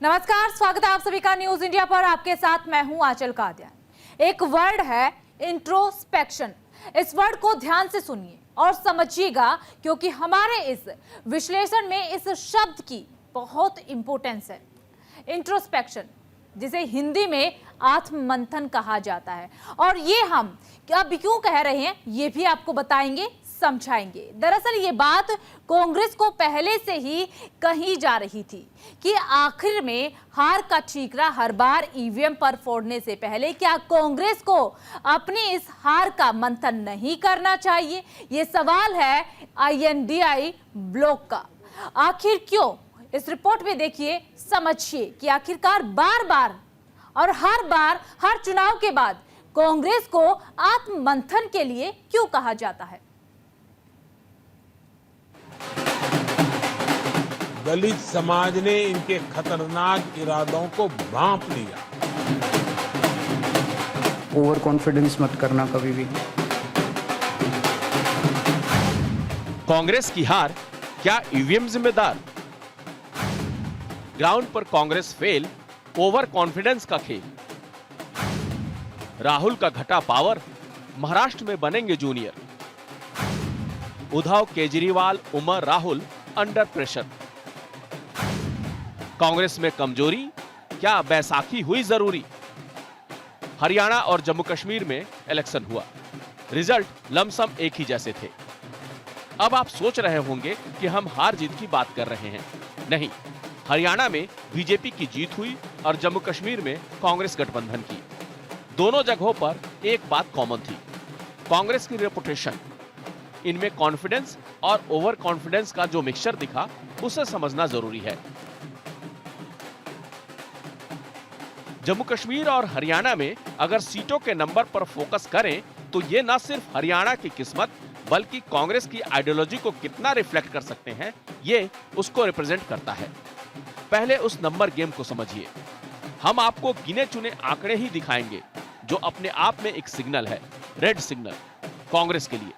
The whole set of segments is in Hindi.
नमस्कार, स्वागत है आप सभी का न्यूज इंडिया पर। आपके साथ मैं हूं आंचल कादियान। एक वर्ड है इंट्रोस्पेक्शन। इस वर्ड को ध्यान से सुनिए और समझिएगा, क्योंकि हमारे इस विश्लेषण में इस शब्द की बहुत इंपॉर्टेंस है। इंट्रोस्पेक्शन, जिसे हिंदी में आत्ममंथन कहा जाता है, और ये हम अब क्यों कह रहे हैं ये भी आपको बताएंगे, समझाएंगे। दरअसल ये बात कांग्रेस को पहले से ही कही जा रही थी कि आखिर में हार का ठीकरा हर बार ईवीएम पर फोड़ने से पहले क्या कांग्रेस को अपनी इस हार का मंथन नहीं करना चाहिए? ये सवाल है आईएनडीआई ब्लॉक का। आखिर क्यों? इस रिपोर्ट में देखिए, समझिए कि आखिरकार बार बार और हर बार हर चुनाव के बाद कांग्रेस को आत्ममंथन के लिए क्यों कहा जाता है। दलित समाज ने इनके खतरनाक इरादों को भांप लिया। ओवर कॉन्फिडेंस मत करना कभी भी। कांग्रेस की हार क्या ईवीएम जिम्मेदार? ग्राउंड पर कांग्रेस फेल, ओवर कॉन्फिडेंस का खेल। राहुल का घटा पावर, महाराष्ट्र में बनेंगे junior. Uddhav, Kejriwal, Omar, Rahul under pressure. Congress में कमजोरी, क्या बैसाखी हुई जरूरी? हरियाणा और जम्मू कश्मीर में इलेक्शन हुआ, रिजल्ट लमसम एक ही जैसे थे। अब आप सोच रहे होंगे कि हम हार जीत की बात कर रहे हैं। नहीं, हरियाणा में बीजेपी की जीत हुई और जम्मू कश्मीर में कांग्रेस गठबंधन की। दोनों जगहों पर एक बात कॉमन थी, कांग्रेस की रेपुटेशन। इनमें कॉन्फिडेंस और ओवर कॉन्फिडेंस का जो मिक्सचर दिखा, उसे समझना जरूरी है। जम्मू कश्मीर और हरियाणा में अगर सीटों के नंबर पर फोकस करें तो ये न सिर्फ हरियाणा की किस्मत बल्कि कांग्रेस की आइडियोलॉजी को कितना रिफ्लेक्ट कर सकते हैं, ये उसको रिप्रेजेंट करता है। पहले उस नंबर गेम को समझिए। हम आपको गिने चुने आंकड़े ही दिखाएंगे जो अपने आप में एक सिग्नल है, रेड सिग्नल कांग्रेस के लिए।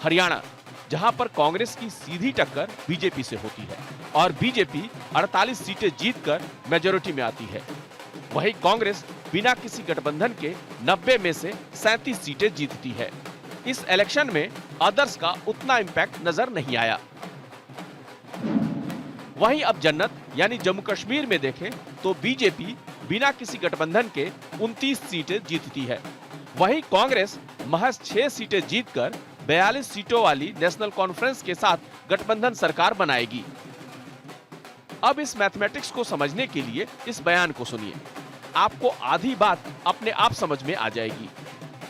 हरियाणा, जहां पर कांग्रेस की सीधी टक्कर बीजेपी से होती है और बीजेपी 48 सीटें जीतकर मेजॉरिटी में आती है, वहीं कांग्रेस बिना किसी गठबंधन के 90 में से 37 सीटें जीतती है। इस इलेक्शन में अदर्स का उतना इंपैक्ट नजर नहीं आया। वहीं अब जन्नत यानी जम्मू कश्मीर में देखें तो बीजेपी बिना किसी गठबंधन के 29 सीटें जीतती है, वहीं कांग्रेस महज 6 सीटें जीतकर 42 सीटों वाली नेशनल कॉन्फ्रेंस के साथ गठबंधन सरकार बनाएगी। अब इस मैथमेटिक्स को समझने के लिए इस बयान को सुनिए, आपको आधी बात अपने आप समझ में आ जाएगी।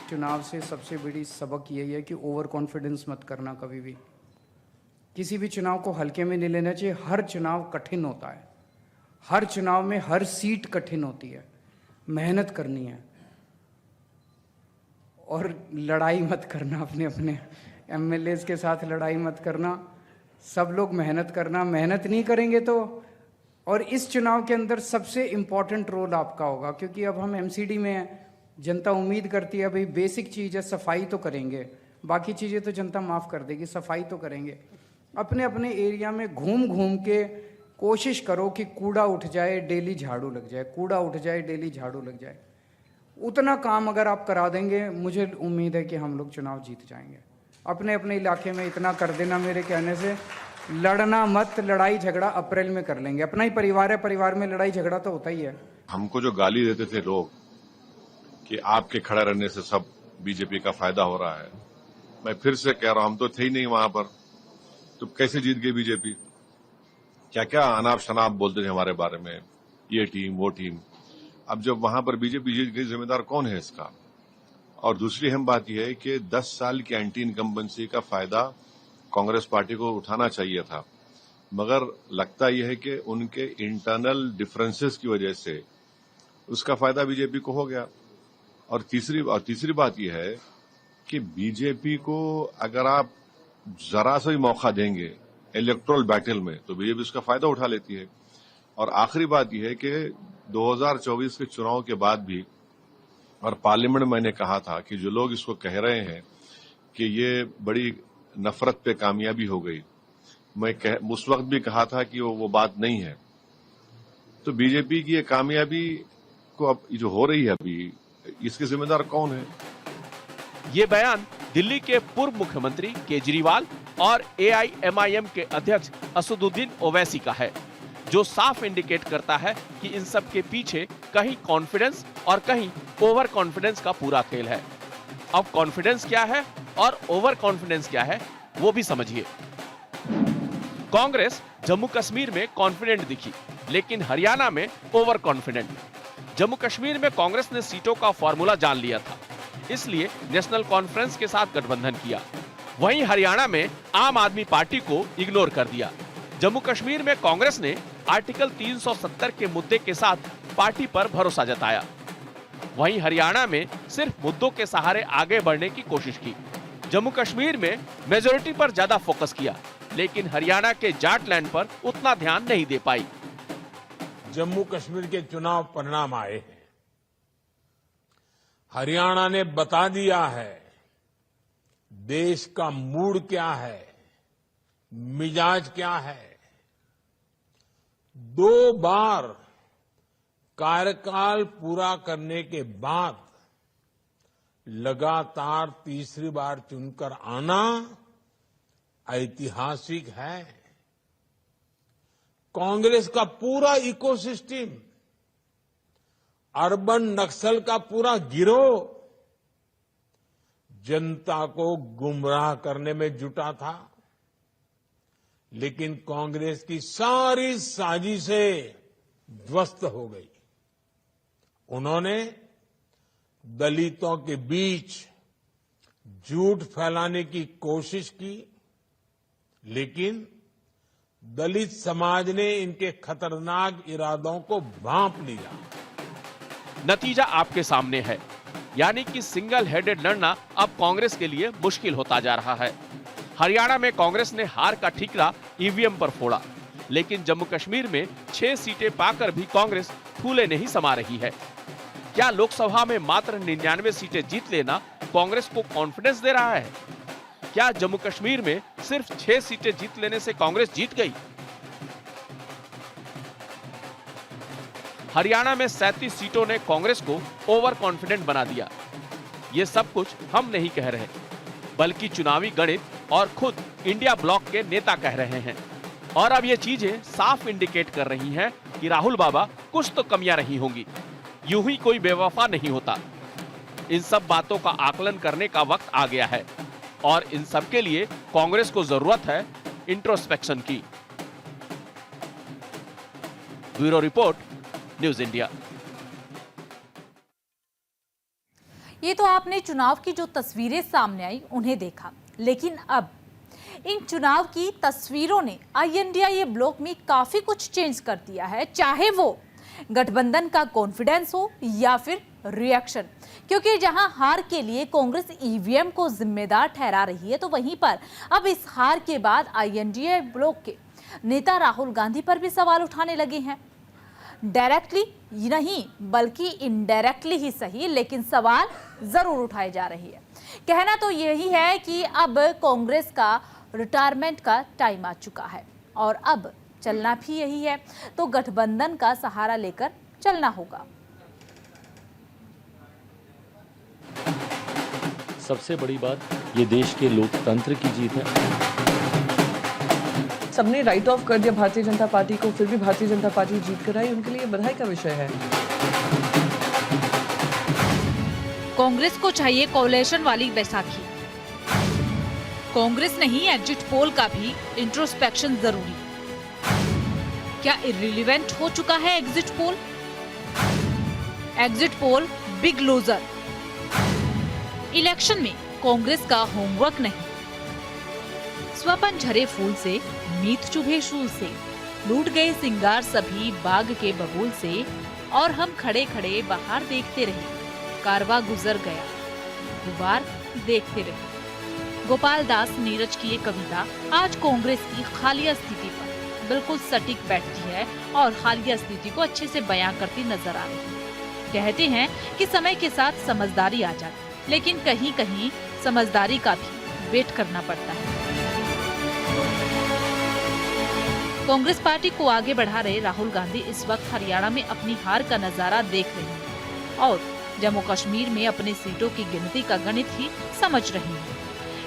चुनाव से सबसे बड़ी सबक यही है कि ओवर कॉन्फिडेंस मत करना कभी भी। किसी भी चुनाव को हल्के में नहीं लेना चाहिए। हर चुनाव कठिन होता है, हर चुनाव में हर सीट कठिन होती है। मेहनत करनी है और लड़ाई मत करना, अपने अपने एमएलएज के साथ लड़ाई मत करना। सब लोग मेहनत करना, मेहनत नहीं करेंगे तो। और इस चुनाव के अंदर सबसे इम्पॉर्टेंट रोल आपका होगा, क्योंकि अब हम एमसीडी में हैं। जनता उम्मीद करती है भाई बेसिक चीज़ है, सफाई तो करेंगे, बाकी चीज़ें तो जनता माफ़ कर देगी, सफाई तो करेंगे। अपने अपने एरिया में घूम घूम के कोशिश करो कि कूड़ा उठ जाए, डेली झाड़ू लग जाए, कूड़ा उठ जाए, डेली झाड़ू लग जाए। उतना काम अगर आप करा देंगे, मुझे उम्मीद है कि हम लोग चुनाव जीत जाएंगे। अपने अपने इलाके में इतना कर देना मेरे कहने से। लड़ना मत, लड़ाई झगड़ा अप्रैल में कर लेंगे। अपना ही परिवार है, परिवार में लड़ाई झगड़ा तो होता ही है। हमको जो गाली देते थे लोग कि आपके खड़ा रहने से सब बीजेपी का फायदा हो रहा है, मैं फिर से कह रहा हूं, हम तो थे ही नहीं वहां पर, तो कैसे जीत गई बीजेपी? क्या क्या अनाप शनाप बोलते थे हमारे बारे में, ये टीम वो टीम। अब जब वहां पर बीजेपी जीत गई, जिम्मेदार कौन है इसका? और दूसरी अहम बात यह है कि 10 साल की एंटी इनकम्बेंसी का फायदा कांग्रेस पार्टी को उठाना चाहिए था, मगर लगता यह है कि उनके इंटरनल डिफरेंसेस की वजह से उसका फायदा बीजेपी को हो गया। और तीसरी बात यह है कि बीजेपी को अगर आप जरा सा भी मौका देंगे इलेक्टोरल बैटल में तो बीजेपी उसका फायदा उठा लेती है। और आखिरी बात यह है कि 2024 के चुनाव के बाद भी, और पार्लियामेंट में मैंने कहा था कि जो लोग इसको कह रहे हैं कि ये बड़ी नफरत पे कामयाबी हो गई, मैं उस वक्त भी कहा था कि वो बात नहीं है। तो बीजेपी की ये कामयाबी को अब जो हो रही है अभी, इसके जिम्मेदार कौन है? ये बयान दिल्ली के पूर्व मुख्यमंत्री केजरीवाल और एआईएमआईएम के अध्यक्ष असदुद्दीन ओवैसी का है, जो साफ इंडिकेट करता है कि इन सब के पीछे कहीं कॉन्फिडेंस और कहीं ओवर कॉन्फिडेंस का पूरा खेल है। अब कॉन्फिडेंस क्या है और ओवर कॉन्फिडेंस क्या है, वो भी समझिए। कांग्रेस जम्मू कश्मीर में कॉन्फिडेंट दिखी, लेकिन हरियाणा में ओवर कॉन्फिडेंट। जम्मू कश्मीर में कांग्रेस ने सीटों का फॉर्मूला जान लिया था, इसलिए नेशनल कॉन्फ्रेंस के साथ गठबंधन किया। वहीं हरियाणा में आम आदमी पार्टी को इग्नोर कर दिया। जम्मू कश्मीर में कांग्रेस ने आर्टिकल 370 के मुद्दे के साथ पार्टी पर भरोसा जताया। वहीं हरियाणा में सिर्फ मुद्दों के सहारे आगे बढ़ने की कोशिश की। जम्मू कश्मीर में मेजोरिटी पर ज्यादा फोकस किया, लेकिन हरियाणा के जाट लैंड पर उतना ध्यान नहीं दे पाई। जम्मू कश्मीर के चुनाव परिणाम आए हैं। हरियाणा ने बता दिया है देश का मूड क्या है, मिजाज क्या है। 2 बार कार्यकाल पूरा करने के बाद लगातार तीसरी बार चुनकर आना ऐतिहासिक है। कांग्रेस का पूरा इकोसिस्टम, अर्बन नक्सल का पूरा गिरोह जनता को गुमराह करने में जुटा था, लेकिन कांग्रेस की सारी साजिशें ध्वस्त हो गई। उन्होंने दलितों के बीच झूठ फैलाने की कोशिश की, लेकिन दलित समाज ने इनके खतरनाक इरादों को भांप लिया। नतीजा आपके सामने है, यानी कि सिंगल हेडेड लड़ना अब कांग्रेस के लिए मुश्किल होता जा रहा है। हरियाणा में कांग्रेस ने हार का ठीकरा ईवीएम पर फोड़ा, लेकिन जम्मू कश्मीर में 6 सीटें पाकर भी कांग्रेस फूले नहीं समा रही है। क्या लोकसभा में मात्र 99 सीटें जीत लेना कांग्रेस को कॉन्फिडेंस दे रहा है? क्या जम्मू कश्मीर में सिर्फ 6 सीटें जीत लेने से कांग्रेस जीत गई? हरियाणा में 37 सीटों ने कांग्रेस को ओवर कॉन्फिडेंट बना दिया। ये सब कुछ हम नहीं कह रहे, बल्कि चुनावी गणित और खुद इंडिया ब्लॉक के नेता कह रहे हैं। और अब ये चीजें साफ इंडिकेट कर रही हैं कि राहुल बाबा कुछ तो कमियां रही होंगी। यूं ही कोई बेवफा नहीं होता। इन सब बातों का आकलन करने का वक्त आ गया है, और इन सब के लिए कांग्रेस को जरूरत है इंट्रोस्पेक्शन की। Bureau report, news India. ये तो आपने चुनाव की जो तस्वीरें सामने आई उन्हें देखा, लेकिन अब इन चुनाव की तस्वीरों ने INDIA ब्लॉक में काफी कुछ चेंज कर दिया है, चाहे वो गठबंधन का कॉन्फिडेंस हो या फिर रिएक्शन। क्योंकि जहां हार के लिए कांग्रेस ईवीएम को जिम्मेदार ठहरा रही है, तो वहीं पर अब इस हार के बाद INDIA ब्लॉक के नेता राहुल गांधी पर भी सवाल उठाने लगे हैं। डायरेक्टली नहीं बल्कि इनडायरेक्टली ही सही, लेकिन सवाल जरूर उठाए जा रही है। कहना तो यही है कि अब कांग्रेस का रिटायरमेंट का टाइम आ चुका है और अब चलना भी यही है, तो गठबंधन का सहारा लेकर चलना होगा। सबसे बड़ी बात ये देश के लोकतंत्र की जीत है। सबने राइट ऑफ कर दिया भारतीय जनता पार्टी को, फिर भी भारतीय जनता पार्टी जीत कर आई, उनके लिए बधाई का विषय है। कांग्रेस को चाहिए कोalition वाली बैसाखी। कांग्रेस नहीं, एग्जिट पोल का भी इंट्रोस्पेक्शन जरूरी। क्या इररिलेवेंट हो चुका है exit poll? Exit poll big loser. Election में कांग्रेस का होमवर्क नहीं। स्वपन झरे फूल से, मीत चुभे शूल से, लूट गए सिंगार सभी बाग के बबूल से, और हम खड़े खड़े बाहर देखते रहे, कारवा गुजर गया, गुबार देखते रहे। गोपाल दास नीरज की ये कविता आज कांग्रेस की हालिया स्थिति पर बिल्कुल सटीक बैठती है और हालिया स्थिति को अच्छे से बयां करती नजर आ रही है। कहते हैं कि समय के साथ समझदारी आ जाती, लेकिन कहीं कहीं समझदारी का भी वेट करना पड़ता है। कांग्रेस पार्टी को आगे बढ़ा रहे राहुल गांधी इस वक्त हरियाणा में अपनी हार का नजारा देख रहे हैं और जम्मू कश्मीर में अपनी सीटों की गिनती का गणित ही समझ रहे हैं।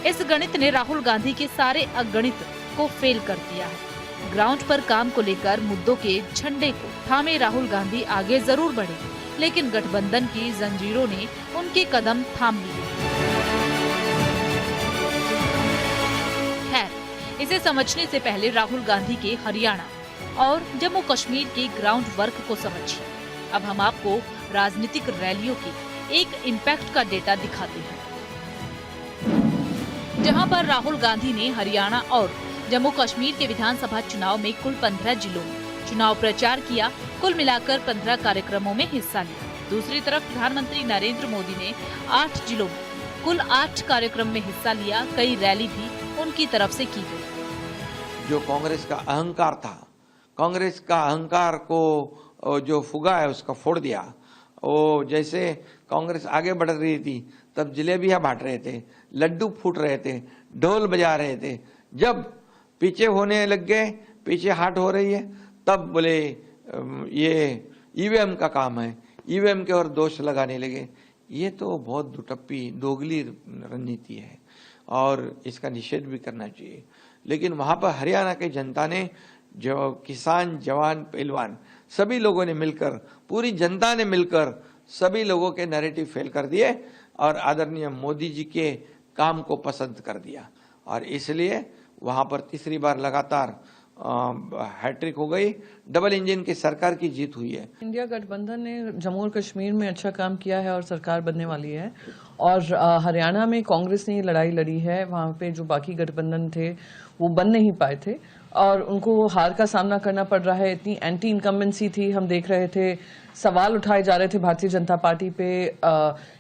इस गणित ने राहुल गांधी के सारे अगणित को फेल कर दिया है। ग्राउंड पर काम को लेकर मुद्दों के झंडे को थामे राहुल गांधी आगे जरूर बढ़े, लेकिन गठबंधन की जंजीरों ने उनके कदम थाम लिए। खैर, इसे समझने से पहले राहुल गांधी के हरियाणा और जम्मू कश्मीर के ग्राउंड वर्क को समझिए। अब हम आपको राजनीतिक रैलियों के एक इम्पैक्ट का डेटा दिखाते हैं, जहां पर राहुल गांधी ने हरियाणा और जम्मू कश्मीर के विधानसभा चुनाव में कुल 15 जिलों में चुनाव प्रचार किया। कुल मिलाकर 15 कार्यक्रमों में हिस्सा लिया। दूसरी तरफ प्रधानमंत्री नरेंद्र मोदी ने 8 जिलों में कुल 8 कार्यक्रम में हिस्सा लिया। कई रैली भी उनकी तरफ से की गई। जो कांग्रेस का अहंकार था, कांग्रेस का अहंकार को जो फुगा है उसका फोड़ दिया। वो जैसे कांग्रेस आगे बढ़ रही थी तब जलेबियां बांट रहे थे, लड्डू फूट रहे थे, ढोल बजा रहे थे। जब पीछे होने लग गए, पीछे हाट हो रही है, तब बोले ये ईवीएम का काम है, ईवीएम के और दोष लगाने लगे। ये तो बहुत दुटप्पी दोगली रणनीति है और इसका निषेध भी करना चाहिए। लेकिन वहां पर हरियाणा की जनता ने, जो किसान, जवान, पहलवान सभी लोगों ने मिलकर, पूरी जनता ने मिलकर सभी लोगों के नैरेटिव फेल कर दिए और आदरणीय मोदी जी के काम को पसंद कर दिया और इसलिए वहां पर तीसरी बार लगातार हैट्रिक हो गई। डबल इंजन की सरकार की जीत हुई है। इंडिया गठबंधन ने जम्मू और कश्मीर में अच्छा काम किया है और सरकार बनने वाली है। और हरियाणा में कांग्रेस ने ये लड़ाई लड़ी है। वहाँ पे जो बाकी गठबंधन थे वो बन नहीं पाए थे और उनको हार का सामना करना पड़ रहा है। इतनी एंटी इनकम्बेंसी थी, हम देख रहे थे, सवाल उठाए जा रहे थे भारतीय जनता पार्टी पे।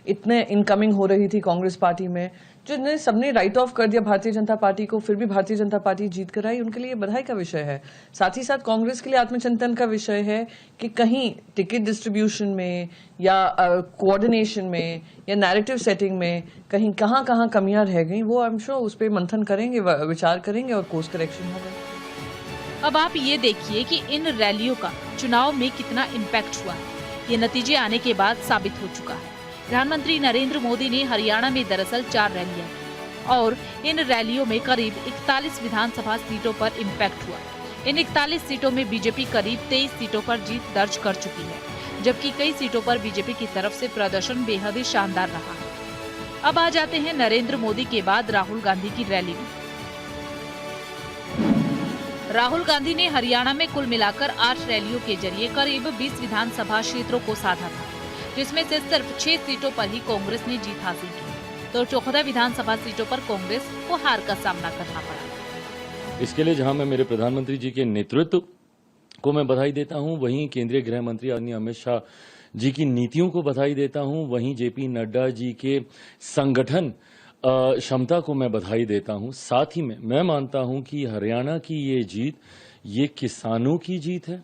इतने इनकमिंग हो रही थी कांग्रेस पार्टी में, जिन्हें सबने राइट ऑफ कर दिया भारतीय जनता पार्टी को, फिर भी भारतीय जनता पार्टी जीत कर आई। उनके लिए बधाई का विषय है। साथ ही साथ कांग्रेस के लिए आत्मचिंतन का विषय है कि कहीं टिकट डिस्ट्रीब्यूशन में या कोऑर्डिनेशन में या नैरेटिव सेटिंग में कहीं कहाँ कहाँ कमियां रह गई, वो आई एम श्योर उस पर मंथन करेंगे, विचार करेंगे और कोर्स करेक्शन होगा। अब आप ये देखिए कि इन रैलियों का चुनाव में कितना इम्पैक्ट हुआ है। ये नतीजे आने के बाद साबित हो चुका है। प्रधानमंत्री नरेंद्र मोदी ने हरियाणा में दरअसल 4 रैलियां की और इन रैलियों में करीब 41 विधानसभा सीटों पर इम्पैक्ट हुआ। इन 41 सीटों में बीजेपी करीब 23 सीटों पर जीत दर्ज कर चुकी है, जबकि कई सीटों पर बीजेपी की तरफ से प्रदर्शन बेहद ही शानदार रहा है। अब आ जाते हैं नरेंद्र मोदी के बाद राहुल गांधी की रैली में। राहुल गांधी ने हरियाणा में कुल मिलाकर 8 रैलियों के जरिए करीब 20 विधानसभा क्षेत्रों को साधा था, जिसमें से सिर्फ 6 सीटों पर ही कांग्रेस ने जीत हासिल की, तो 14 विधानसभा सीटों पर कांग्रेस को हार का सामना करना पड़ा। इसके लिए जहां मैं मेरे प्रधानमंत्री जी के नेतृत्व को मैं बधाई देता हूं, वहीं केंद्रीय गृह मंत्री आदरणीय अमित शाह जी की नीतियों को बधाई देता हूं, वहीं जेपी नड्डा जी के संगठन क्षमता को मैं बधाई देता हूं। साथ ही में मैं मानता हूं कि हरियाणा की ये जीत, ये किसानों की जीत है,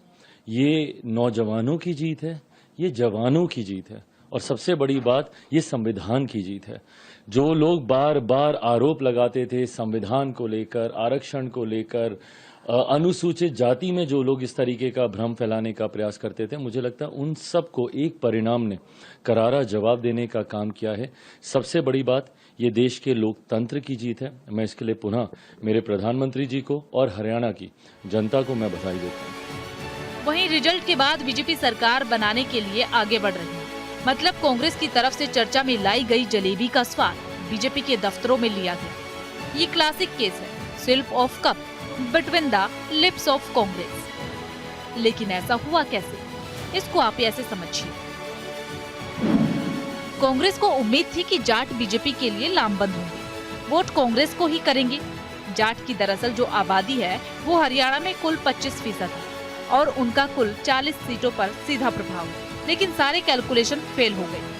ये नौजवानों की जीत है, ये जवानों की जीत है और सबसे बड़ी बात, ये संविधान की जीत है। जो लोग बार बार आरोप लगाते थे संविधान को लेकर, आरक्षण को लेकर, अनुसूचित जाति में जो लोग इस तरीके का भ्रम फैलाने का प्रयास करते थे, मुझे लगता है उन सबको एक परिणाम ने करारा जवाब देने का काम किया है। सबसे बड़ी बात, ये देश के लोकतंत्र की जीत है। मैं इसके लिए पुनः मेरे प्रधानमंत्री जी को और हरियाणा की जनता को मैं बधाई देता हूँ। वहीं रिजल्ट के बाद बीजेपी सरकार बनाने के लिए आगे बढ़ रही है। मतलब कांग्रेस की तरफ से चर्चा में लाई गई जलेबी का स्वाद बीजेपी के दफ्तरों में लिया गया। ये क्लासिक केस है, slip of cup between the lips of Congress. लेकिन ऐसा हुआ कैसे, इसको आप ऐसे समझिए। कांग्रेस को उम्मीद थी कि जाट बीजेपी के लिए लामबंद होंगे, वोट कांग्रेस को ही करेंगे। जाट की दरअसल जो आबादी है वो हरियाणा में कुल 25% है और उनका कुल 40 सीटों पर सीधा प्रभाव है। लेकिन सारे कैलकुलेशन फेल हो गए।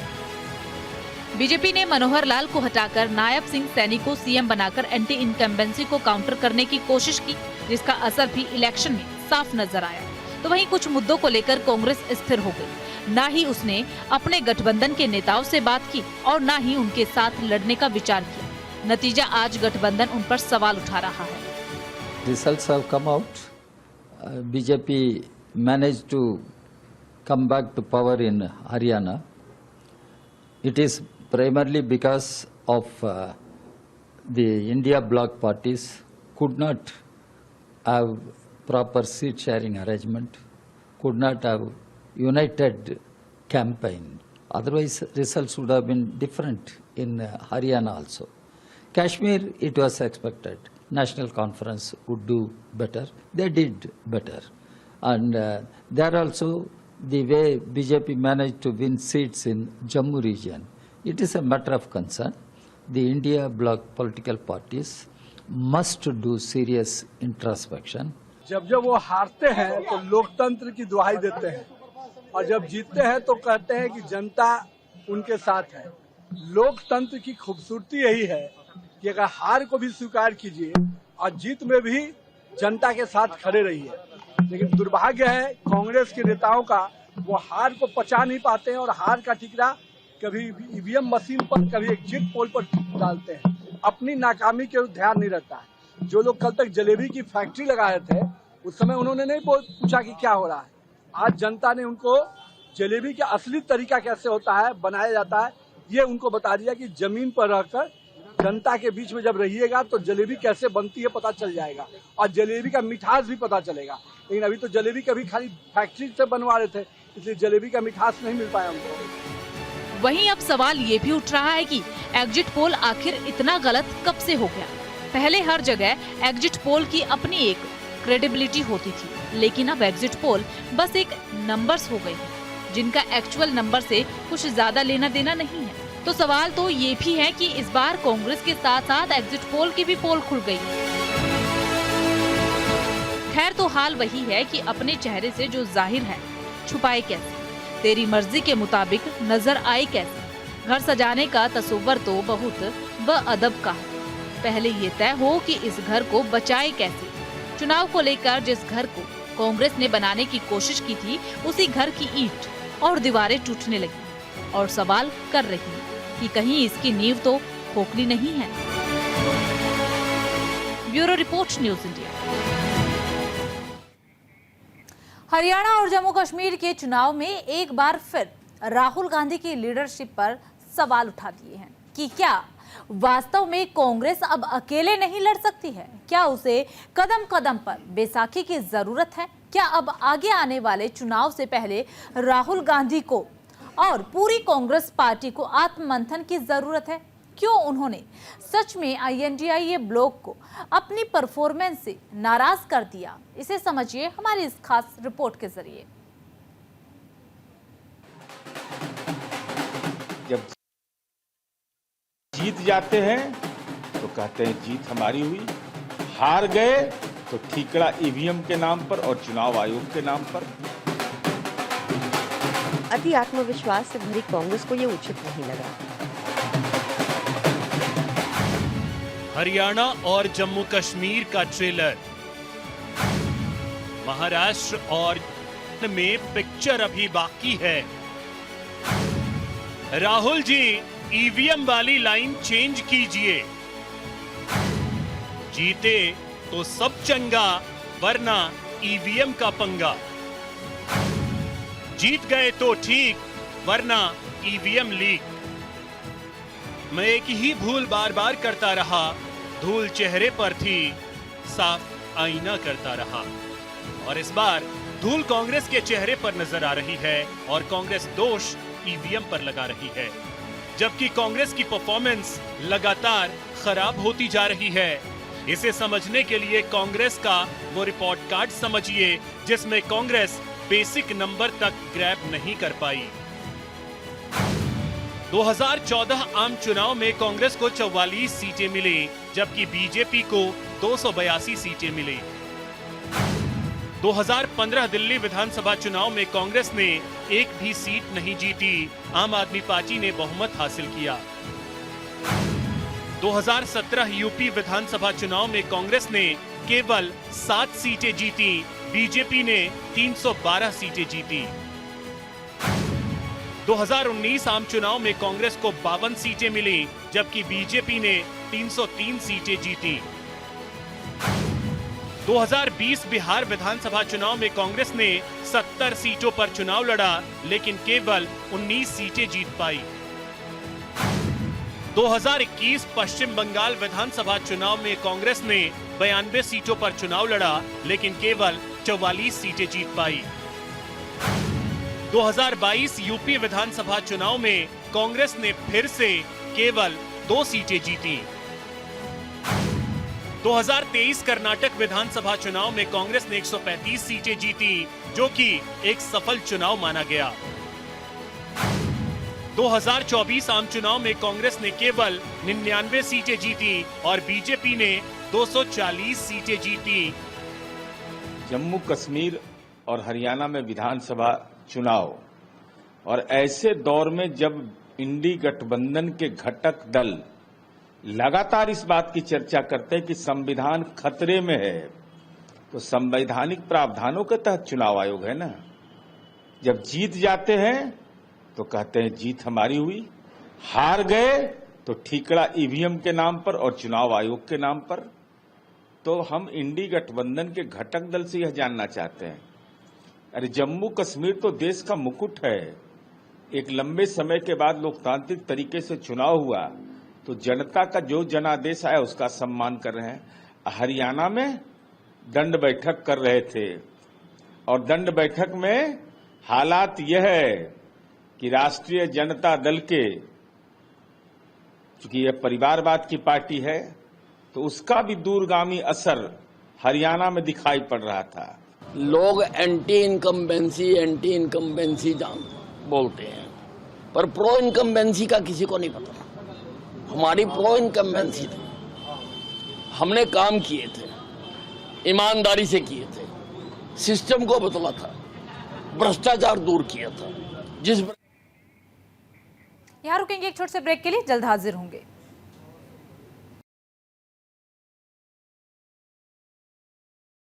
बीजेपी ने मनोहर लाल को हटाकर नायब सिंह सैनी को सीएम बनाकर एंटी इनकम्बेंसी को काउंटर करने की कोशिश की, जिसका असर भी इलेक्शन में साफ नजर आया। तो वहीं कुछ मुद्दों को लेकर कांग्रेस स्थिर हो गई। ना ही उसने अपने गठबंधन के नेताओं से बात की और ना ही उनके साथ लड़ने का विचार किया। नतीजा, आज गठबंधन उन पर सवाल उठा रहा है। Results have come out BJP managed to come back to power in Haryana, it is primarily because of the India bloc parties could not have proper seat sharing arrangement, could not have united campaign. Otherwise, results would have been different in Haryana also. Kashmir, it was expected. National Conference would do better. They did better. And there also, the way BJP managed to win seats in Jammu region, it is a matter of concern. The India bloc political parties must do serious introspection. जब वो हारते हैं तो लोकतंत्र की दुहाई देते हैं और जब जीतते हैं तो कहते हैं कि जनता उनके साथ है। लोकतंत्र की खूबसूरती यही है कि अगर हार को भी स्वीकार कीजिए और जीत में भी जनता के साथ खड़े रहिए। लेकिन दुर्भाग्य है कांग्रेस के नेताओं का, वो हार को पचा नहीं पाते हैं और हार का ठिकरा कभी ईवीएम मशीन पर, कभी एग्जिट पोल पर डालते हैं। अपनी नाकामी के ध्यान नहीं रहता है। जो लोग कल तक जलेबी की फैक्ट्री लगाए थे, उस समय उन्होंने नहीं पूछा कि क्या हो रहा है। आज जनता ने उनको जलेबी का असली तरीका कैसे होता है, बनाया जाता है, ये उनको बता दिया कि जमीन पर रहकर जनता के बीच में जब रहिएगा तो जलेबी कैसे बनती है पता चल जाएगा और जलेबी का मिठास भी पता चलेगा। लेकिन अभी तो जलेबी कभी खाली फैक्ट्री से बनवा रहे थे, इसलिए जलेबी का मिठास नहीं मिल पाया हमको। वहीं अब सवाल ये भी उठ रहा है कि एग्जिट पोल आखिर इतना गलत कब से हो गया। पहले हर जगह एग्जिट पोल की अपनी एक क्रेडिबिलिटी होती थी, लेकिन अब एग्जिट पोल बस एक नंबर्स हो गए हैं जिनका एक्चुअल नंबर से कुछ ज्यादा लेना देना नहीं है। तो सवाल तो ये भी है कि इस बार कांग्रेस के साथ साथ एग्जिट पोल की भी पोल खुल गई। खैर, तो हाल वही है कि अपने चेहरे से जो जाहिर है छुपाए कैसे, तेरी मर्जी के मुताबिक नजर आए कैसे। घर सजाने का तस्वर तो बहुत बअदब का है। पहले ये तय हो कि इस घर को बचाए कैसे। चुनाव को लेकर जिस घर को कांग्रेस ने बनाने की कोशिश की थी, उसी घर की ईंट और दीवारें टूटने लगी और सवाल कर रही है कि कहीं इसकी नींव तो खोखली नहीं है। Bureau report, news India. Haryana और जम्मू कश्मीर के चुनाव में एक बार फिर राहुल गांधी की लीडरशिप पर सवाल उठा दिए हैं कि क्या वास्तव में कांग्रेस अब अकेले नहीं लड़ सकती है? क्या उसे कदम कदम पर बैसाखी की जरूरत है? क्या अब आगे आने वाले चुनाव से पहले राहुल गांधी को और पूरी कांग्रेस पार्टी को आत्ममंथन की जरूरत है? क्यों उन्होंने सच में INDIA ब्लॉक को अपनी परफॉर्मेंस से नाराज कर दिया? इसे समझिए हमारी इस खास रिपोर्ट के जरिए। जब जीत जाते हैं तो कहते हैं जीत हमारी हुई, हार गए तो ठीकरा EVM के नाम पर और चुनाव आयोग के नाम पर। अति आत्मविश्वास से भरी कांग्रेस को ये उचित नहीं लगा। हरियाणा और जम्मू कश्मीर का ट्रेलर, महाराष्ट्र और में पिक्चर अभी बाकी है। राहुल जी, EVM वाली लाइन चेंज कीजिए। जीते तो सब चंगा, वरना EVM का पंगा। जीत गए तो ठीक, वरना EVM लीक। मैं एक ही भूल बार बार करता रहा, धूल चेहरे पर थी, साफ आईना करता रहा। और इस बार धूल कांग्रेस के चेहरे पर नजर आ रही है और कांग्रेस दोष EVM पर लगा रही है, जबकि कांग्रेस की परफॉर्मेंस लगातार खराब होती जा रही है। इसे समझने के लिए कांग्रेस का वो रिपोर्ट कार्ड समझिए जिसमें कांग्रेस बेसिक नंबर तक ग्रैब नहीं कर पाई। 2014 आम चुनाव में कांग्रेस को 44 सीटें मिली, जबकि बीजेपी को 282 सीटें मिली। 2015 दिल्ली विधानसभा चुनाव में कांग्रेस ने एक भी सीट नहीं जीती, आम आदमी पार्टी ने बहुमत हासिल किया। 2017 यूपी विधानसभा चुनाव में कांग्रेस ने केवल 7 सीटें जीती, बीजेपी ने 312 सीटें जीती। 2019 आम चुनाव में कांग्रेस को 52 सीटें मिली, जबकि बीजेपी ने 303 सीटें जीती। 2020 बिहार विधानसभा चुनाव में कांग्रेस ने 70 सीटों पर चुनाव लड़ा, लेकिन केवल 19 सीटें जीत पाई। 2021 पश्चिम बंगाल विधानसभा चुनाव में कांग्रेस ने 92 सीटों पर चुनाव लड़ा, लेकिन केवल 44 सीटें जीत पाई। 2022 यूपी विधानसभा चुनाव में कांग्रेस ने फिर से केवल 2 सीटें जीती। 2023 कर्नाटक विधानसभा चुनाव में कांग्रेस ने 135 सीटें जीती, जो कि एक सफल चुनाव माना गया। 2024 आम चुनाव में कांग्रेस ने केवल 99 सीटें जीती और बीजेपी ने 240 सीटें जीती। जम्मू कश्मीर और हरियाणा में विधानसभा चुनाव, और ऐसे दौर में जब इंडी गठबंधन के घटक दल लगातार इस बात की चर्चा करते हैं कि संविधान खतरे में है, तो संवैधानिक प्रावधानों के तहत चुनाव आयोग है ना, जब जीत जाते हैं तो कहते हैं जीत हमारी हुई, हार गए तो ठीकरा ईवीएम के नाम पर और चुनाव आयोग के नाम पर। तो हम इंडी गठबंधन के घटक दल से यह जानना चाहते हैं, अरे जम्मू कश्मीर तो देश का मुकुट है, एक लंबे समय के बाद लोकतांत्रिक तरीके से चुनाव हुआ तो जनता का जो जनादेश आया उसका सम्मान कर रहे हैं। हरियाणा में दंड बैठक कर रहे थे और दंड बैठक में हालात यह है कि राष्ट्रीय जनता दल के, चूंकि यह परिवारवाद की पार्टी है, तो उसका भी दूरगामी असर हरियाणा में दिखाई पड़ रहा था। लोग एंटी इनकम्बेंसी बोलते हैं, पर प्रो इनकम्बेंसी का किसी को नहीं पता। हमारी प्रो इनकम्बेंसी थी, हमने काम किए थे, ईमानदारी से किए थे, सिस्टम को बदला था, भ्रष्टाचार दूर किया था। यहाँ रुकेंगे एक छोटे से ब्रेक के लिए, जल्द हाजिर होंगे।